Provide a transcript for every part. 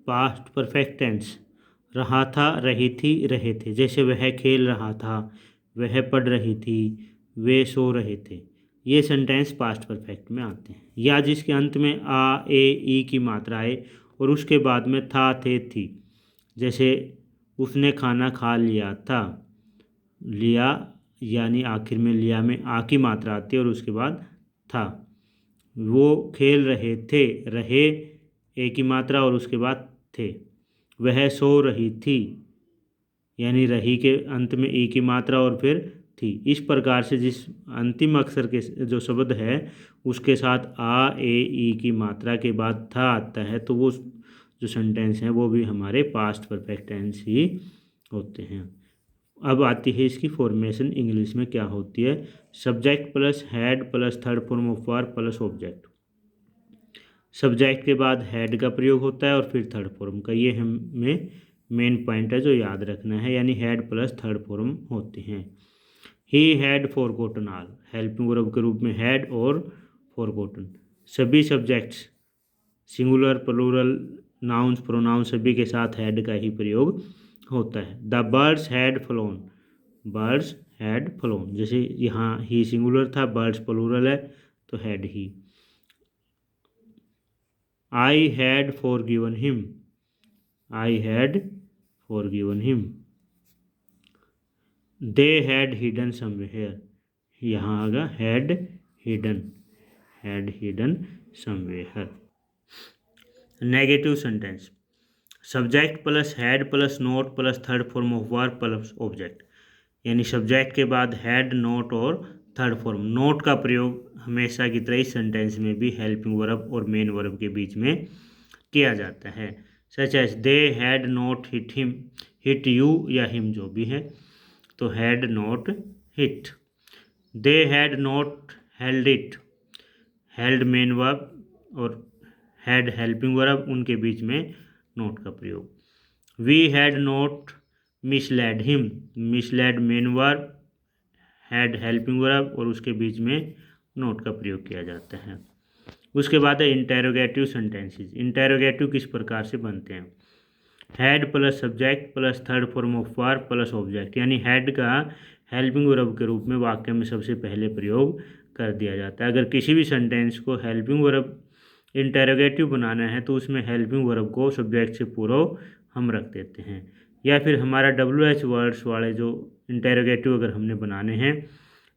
Past perfect tense, रहा था, रही थी, रहे थे। जैसे वह खेल रहा था, वह पढ़ रही थी, वे सो रहे थे। ये सेंटेंस पास्ट परफेक्ट में आते हैं। या जिसके अंत में आ, ए, ई की मात्रा आए और उसके बाद में था, थे, थी। जैसे उसने खाना खा लिया था, लिया यानी आखिर में लिया में आ की मात्रा आती है और उसके बाद था। वो खेल रहे थे, रहे ए की मात्रा और उसके बाद थे। वह सो रही थी, यानी रही के अंत में ई की मात्रा और फिर थी। इस प्रकार से जिस अंतिम अक्षर के जो शब्द है उसके साथ आ, ए, ई की मात्रा के बाद था आता है तो वो जो सेंटेंस हैं वो भी हमारे पास्ट परफेक्ट टेंस ही होते हैं। अब आती है इसकी फॉर्मेशन इंग्लिश में क्या होती है। Subject plus had plus third form of verb plus object. Subject के बाद हैड का प्रयोग होता है और फिर थर्ड फॉर्म का। ये हमें मेन पॉइंट है जो याद रखना है, यानी हैड प्लस थर्ड फॉर्म होते हैं। He had forgotten all, helping verb के रूप में हैड और फॉरगॉटन। सभी subjects singular plural nouns pronoun सभी के साथ हैड का ही प्रयोग होता है। The birds had flown, birds had flown. जैसे यहाँ ही सिंगुलर था, बर्ड्स प्लूरल है तो हैड ही। I had forgiven him, I had forgiven him. They had hidden somewhere, यहाँ आगा had hidden somewhere. Negative sentence, subject plus had plus not plus third form of verb plus object. यानी subject के बाद had, not और third form. Not का प्रयोग हमेशा की तरह इस सेंटेंस में भी हेल्पिंग वर्ब और मेन वर्ब के बीच में किया जाता है। Such as they had not hit him, hit you या हिम जो भी है तो had not hit. They had not held it, held main verb और हैड हेल्पिंग वर्ब, उनके बीच में नोट का प्रयोग। We had not misled him, misled main verb, had helping verb और उसके बीच में नोट का प्रयोग किया जाता है। उसके बाद है इंटेरोगेटिव सेंटेंसेस। इंटेरोगेटिव किस प्रकार से बनते हैं। Had plus subject plus third form of verb plus object. यानी हैड का हेल्पिंग वर्ब के रूप में वाक्य में सबसे पहले प्रयोग कर दिया जाता है। अगर किसी भी सेंटेंस को हेल्पिंग वर्ब इंटेरोगेटिव बनाना है तो उसमें हेल्पिंग वर्ब को सब्जेक्ट से पूर्व हम रख देते हैं। या फिर हमारा WH वर्ड्स वाले जो इंटेरोगेटिव अगर हमने बनाने हैं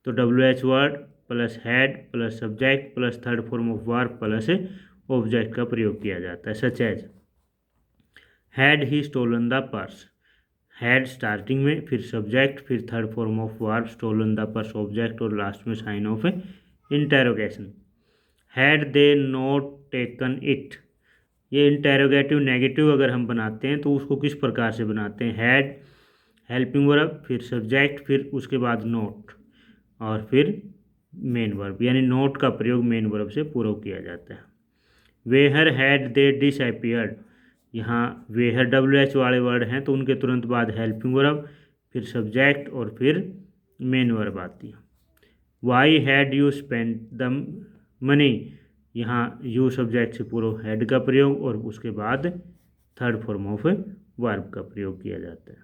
तो WH word plus had plus subject plus third form of verb plus object का प्रयोग किया जाता है। Such as had he stolen the purse, had starting में, फिर सब्जेक्ट, फिर third form of verb, stolen the purse object और last में sign of interrogation. Had they not taken it. ये इंटेरोगेटिव नेगेटिव अगर हम बनाते हैं तो उसको किस प्रकार से बनाते हैं। हैड हेल्पिंग वर्ब, फिर सब्जेक्ट, फिर उसके बाद नोट और फिर मेन वर्ब, यानी नोट का प्रयोग मेन वर्ब से पूर्व किया जाता है। वेहर हैड दे डिसअपीयर्ड, यहाँ वेहर WH वाले वर्ड हैं तो उनके तुरंत बाद हेल्पिंग वर्ब, फिर सब्जेक्ट और फिर मेन वर्ब आती है। Why had you spend the money, यहाँ यू सब्जेक्ट से पूर्व हैड का प्रयोग और उसके बाद थर्ड फॉर्म ऑफ वर्ब का प्रयोग किया जाता है।